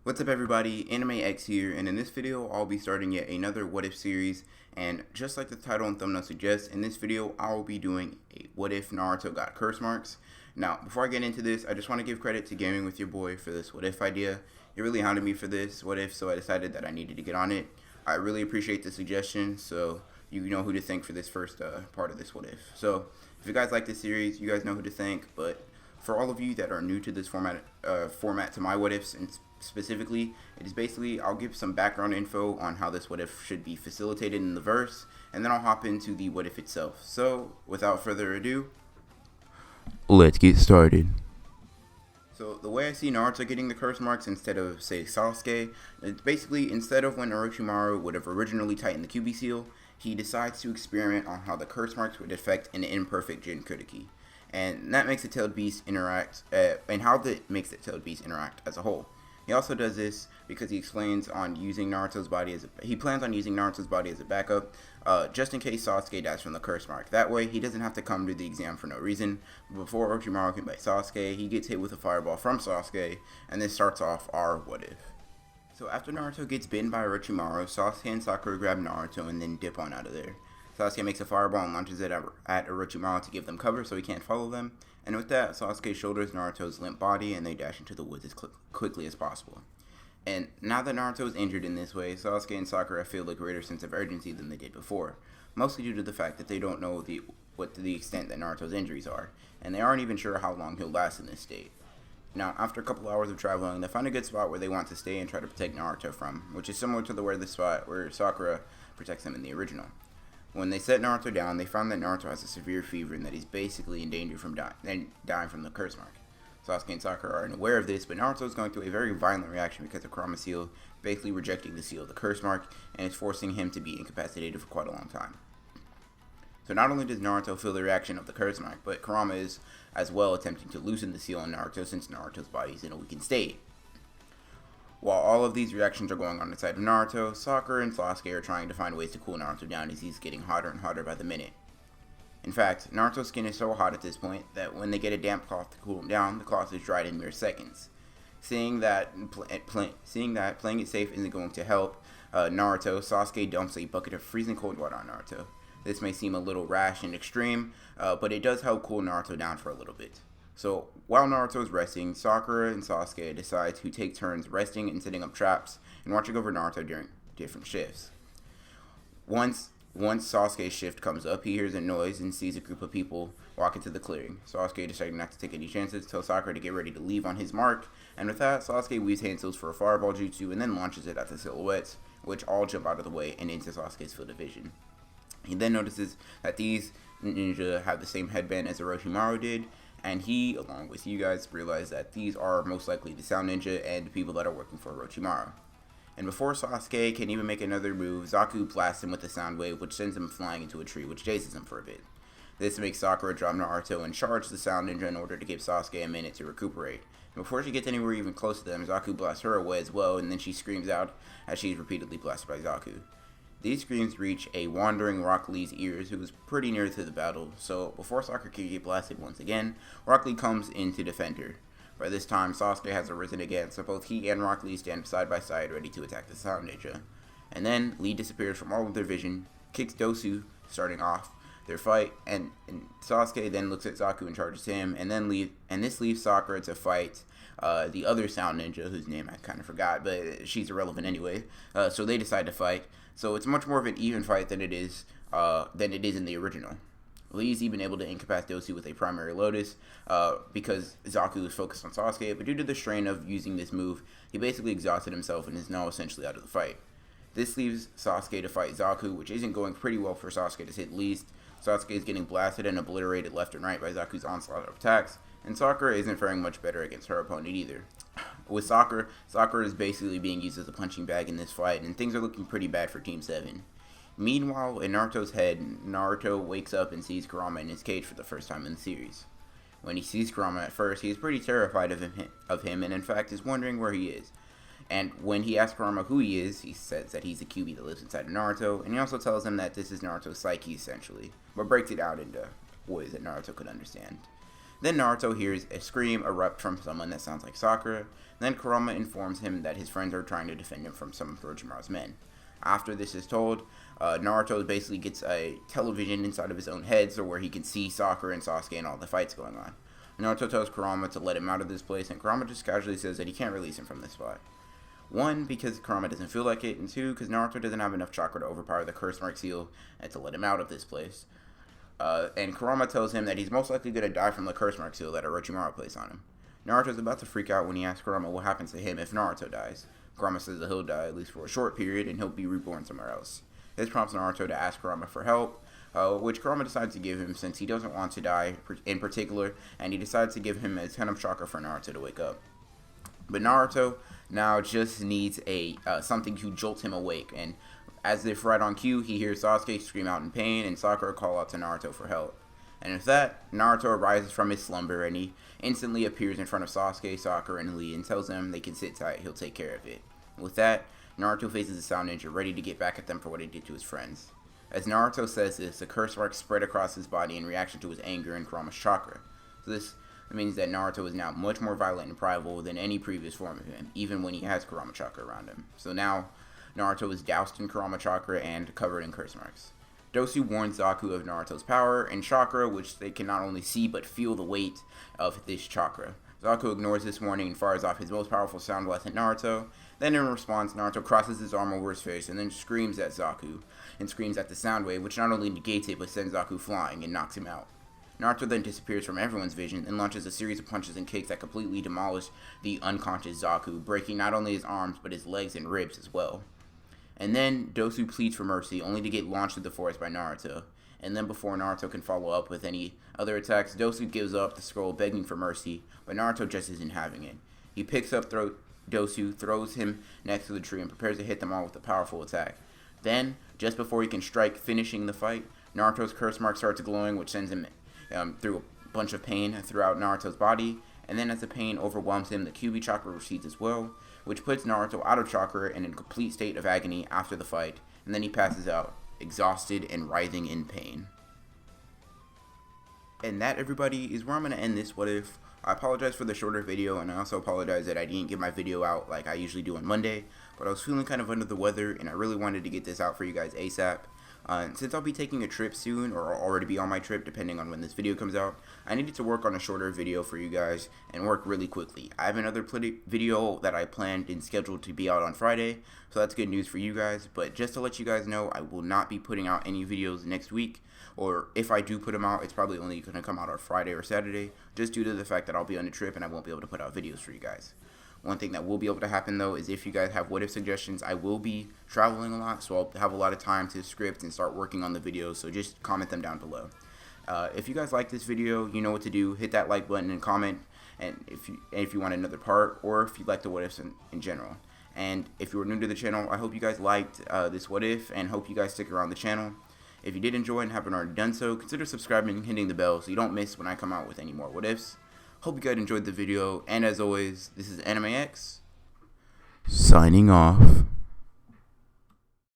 What's up everybody, Anime X here, and in this video I'll be starting yet another What If series, and just like the title and thumbnail suggests, in this video I will be doing a What If Naruto got curse marks. Now, before I get into this, I just want to give credit to Gaming With Your Boy for this What If idea. He really hounded me for this What If, so I decided that I needed to get on it. I really appreciate the suggestion, so you know who to thank for this first part of this What If. So, if you guys like this series, you guys know who to thank, but for all of you that are new to this format to my What Ifs, and specifically, it is basically, I'll give some background info on how this What If should be facilitated in the verse, and then I'll hop into the What If itself. So, without further ado, let's get started. So, the way I see Naruto getting the curse marks instead of, say, Sasuke, it's basically, instead of when Orochimaru would have originally tightened the QB seal, he decides to experiment on how the curse marks would affect an imperfect Jinchuriki. And that makes the Tailed Beast interact, and how that makes the Tailed Beast interact as a whole. He also does this because he plans on using Naruto's body as a backup, just in case Sasuke dies from the curse mark. That way, he doesn't have to come to the exam for no reason. Before Orochimaru can bite Sasuke, he gets hit with a fireball from Sasuke, and this starts off our What If. So after Naruto gets bitten by Orochimaru, Sasuke and Sakura grab Naruto and then dip on out of there. Sasuke makes a fireball and launches it at Orochimaru to give them cover so he can't follow them. And with that, Sasuke shoulders Naruto's limp body and they dash into the woods as quickly as possible. And now that Naruto is injured in this way, Sasuke and Sakura feel a greater sense of urgency than they did before, mostly due to the fact that they don't know what the extent that Naruto's injuries are, and they aren't even sure how long he'll last in this state. Now, after a couple hours of traveling, they find a good spot where they want to stay and try to protect Naruto from, which is similar to the spot where Sakura protects him in the original. When they set Naruto down, they found that Naruto has a severe fever and that he's basically in danger from dying from the curse mark. Sasuke and Sakura are unaware of this, but Naruto is going through a very violent reaction because of Kurama's seal basically rejecting the seal of the curse mark, and it's forcing him to be incapacitated for quite a long time. So not only does Naruto feel the reaction of the curse mark, but Kurama is as well attempting to loosen the seal on Naruto since Naruto's body is in a weakened state. While all of these reactions are going on inside of Naruto, Sakura and Sasuke are trying to find ways to cool Naruto down as he's getting hotter and hotter by the minute. In fact, Naruto's skin is so hot at this point that when they get a damp cloth to cool him down, the cloth is dried in mere seconds. Seeing that playing it safe isn't going to help Naruto, Sasuke dumps a bucket of freezing cold water on Naruto. This may seem a little rash and extreme, but it does help cool Naruto down for a little bit. So, while Naruto is resting, Sakura and Sasuke decide to take turns resting and setting up traps and watching over Naruto during different shifts. Once Sasuke's shift comes up, he hears a noise and sees a group of people walk into the clearing. Sasuke decided not to take any chances, tells Sakura to get ready to leave on his mark, and with that, Sasuke weaves hand seals for a fireball jutsu and then launches it at the silhouettes, which all jump out of the way and into Sasuke's field of vision. He then notices that these ninja have the same headband as Orochimaru did, and he, along with you guys, realize that these are most likely the Sound Ninja and people that are working for Orochimaru. And before Sasuke can even make another move, Zaku blasts him with a sound wave, which sends him flying into a tree, which chases him for a bit. This makes Sakura drop Naruto and charge the Sound Ninja in order to give Sasuke a minute to recuperate. And before she gets anywhere even close to them, Zaku blasts her away as well, and then she screams out as she is repeatedly blasted by Zaku. These screams reach a wandering Rock Lee's ears, who is pretty near to the battle, so before Sakura can get blasted once again, Rock Lee comes in to defend her. By this time, Sasuke has arisen again, so both he and Rock Lee stand side by side ready to attack the Sound Ninja. And then, Lee disappears from all of their vision, kicks Dosu, starting off their fight, and Sasuke then looks at Zaku and charges him, and this leaves Sakura to fight the other Sound Ninja, whose name I kind of forgot, but she's irrelevant anyway, so they decide to fight. So it's much more of an even fight than it is in the original. Lee's even able to incapacitate Dosu with a primary Lotus because Zaku is focused on Sasuke, but due to the strain of using this move, he basically exhausted himself and is now essentially out of the fight. This leaves Sasuke to fight Zaku, which isn't going pretty well for Sasuke to say the least. Sasuke is getting blasted and obliterated left and right by Zaku's onslaught of attacks, and Sakura isn't faring much better against her opponent either. With Sakura is basically being used as a punching bag in this fight, and things are looking pretty bad for Team 7. Meanwhile, in Naruto's head, Naruto wakes up and sees Kurama in his cage for the first time in the series. When he sees Kurama at first, he is pretty terrified of him and in fact is wondering where he is. And when he asks Kurama who he is, he says that he's a QB that lives inside of Naruto, and he also tells him that this is Naruto's psyche essentially, but breaks it out into ways that Naruto could understand. Then Naruto hears a scream erupt from someone that sounds like Sakura. Then Kurama informs him that his friends are trying to defend him from some of Orochimaru's men. After this is told, Naruto basically gets a television inside of his own head, so where he can see Sakura and Sasuke and all the fights going on. Naruto tells Kurama to let him out of this place, and Kurama just casually says that he can't release him from this spot. 1, because Kurama doesn't feel like it, and 2, because Naruto doesn't have enough chakra to overpower the curse mark seal and to let him out of this place. And Kurama tells him that he's most likely going to die from the curse mark seal that Orochimaru placed on him. Naruto's about to freak out when he asks Kurama what happens to him if Naruto dies. Kurama says that he'll die at least for a short period and he'll be reborn somewhere else. This prompts Naruto to ask Kurama for help, which Kurama decides to give him since he doesn't want to die in particular, and he decides to give him a ton of chakra for Naruto to wake up. But Naruto now just needs something to jolt him awake, and as if right on cue, he hears Sasuke scream out in pain and Sakura call out to Naruto for help. And with that, Naruto arises from his slumber and he instantly appears in front of Sasuke, Sakura, and Lee and tells them they can sit tight, he'll take care of it. With that, Naruto faces the Sound Ninja, ready to get back at them for what he did to his friends. As Naruto says this, the curse mark spread across his body in reaction to his anger and Kurama's chakra. So this means that Naruto is now much more violent and prideful than any previous form of him, even when he has Kurama chakra around him. So now, Naruto is doused in Kurama chakra and covered in curse marks. Dosu warns Zaku of Naruto's power and chakra, which they can not only see but feel the weight of this chakra. Zaku ignores this warning and fires off his most powerful sound blast at Naruto. Then in response, Naruto crosses his arm over his face and then screams at Zaku, and screams at the sound wave, which not only negates it but sends Zaku flying and knocks him out. Naruto then disappears from everyone's vision and launches a series of punches and kicks that completely demolish the unconscious Zaku, breaking not only his arms but his legs and ribs as well. And then Dosu pleads for mercy, only to get launched through the forest by Naruto. And then before Naruto can follow up with any other attacks, Dosu gives up the scroll begging for mercy, but Naruto just isn't having it. He picks up Dosu, throws him next to the tree, and prepares to hit them all with a powerful attack. Then, just before he can strike, finishing the fight, Naruto's curse mark starts glowing, which sends him through a bunch of pain throughout Naruto's body. And then as the pain overwhelms him, the Kyuubi chakra recedes as well, which puts Naruto out of chakra and in a complete state of agony after the fight, and then he passes out, exhausted and writhing in pain. And that, everybody, is where I'm going to end this What If. I apologize for the shorter video, and I also apologize that I didn't get my video out like I usually do on Monday, but I was feeling kind of under the weather, and I really wanted to get this out for you guys ASAP. Since I'll be taking a trip soon, or I'll already be on my trip depending on when this video comes out, I needed to work on a shorter video for you guys and work really quickly. I have another video that I planned and scheduled to be out on Friday, so that's good news for you guys. But just to let you guys know, I will not be putting out any videos next week, or if I do put them out, it's probably only going to come out on Friday or Saturday, just due to the fact that I'll be on a trip and I won't be able to put out videos for you guys. One thing that will be able to happen, though, is if you guys have what if suggestions, I will be traveling a lot, so I'll have a lot of time to script and start working on the videos, so just comment them down below. If you guys like this video, you know what to do. Hit that like button and comment, and if you want another part, or if you like the what ifs in general. And if you are new to the channel, I hope you guys liked this what if, and hope you guys stick around the channel. If you did enjoy and haven't already done so, consider subscribing and hitting the bell so you don't miss when I come out with any more what ifs. Hope you guys enjoyed the video, and as always, this is Anime X, signing off.